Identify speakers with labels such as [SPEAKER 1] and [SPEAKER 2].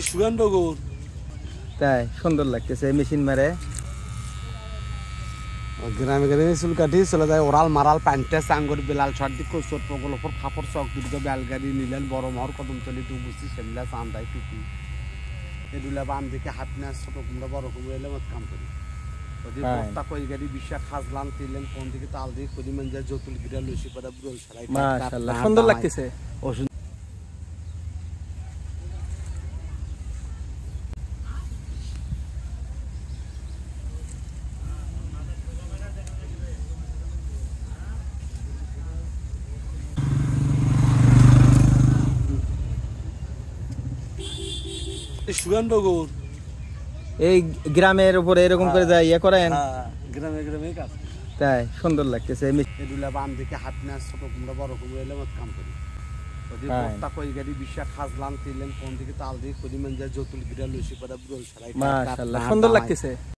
[SPEAKER 1] সুরেন্দ্রগর
[SPEAKER 2] তাই সুন্দর লাগতেছে মেশিন মারে
[SPEAKER 1] গ্রামে গ্রামে চুল কাটি চলে যায় ওরাল মারাল প্যান্টে চাঙ্গর বেলাল ছড়ি কচুর প্রকল্পর খাপড় চক দুর্গ বেলগাড়ি নিলেন বড় মহর কদমতলি ডুবুসি সেমলা চান্দাই টুপি এগুলা বাম দিকে হাত না ছোট কুমড়া বড় কুমড়া এলে মত কাম করি ওদের বস্তা কই গাড়ি বিশা খাজলান তিলেন কোন দিকে তাল দিয়ে করি মানে যা জতুল গিরা লসি পাড়া বুড়ল ছড়াই
[SPEAKER 2] মাশাআল্লাহ সুন্দর লাগতেছে
[SPEAKER 1] সুরেন্দ্রগর
[SPEAKER 2] এই গ্রামের উপরে এরকম করে যায় ইয়ে করেন
[SPEAKER 1] গ্রামে গ্রামে কাজ
[SPEAKER 2] তাই সুন্দর লাগতেছে
[SPEAKER 1] এগুলা বাম দিকে হাত না ছোট কুমড়া বড় কুমড়া এলে মত কাম করি ওদের বস্তা কই গাড়ি বিশা খাজলান তিলেন কোন দিকে তাল দিয়ে করি মানে যা জতুল গিরা লসি পাড়া বুড়ল ছড়াই
[SPEAKER 2] মাশাআল্লাহ সুন্দর লাগতেছে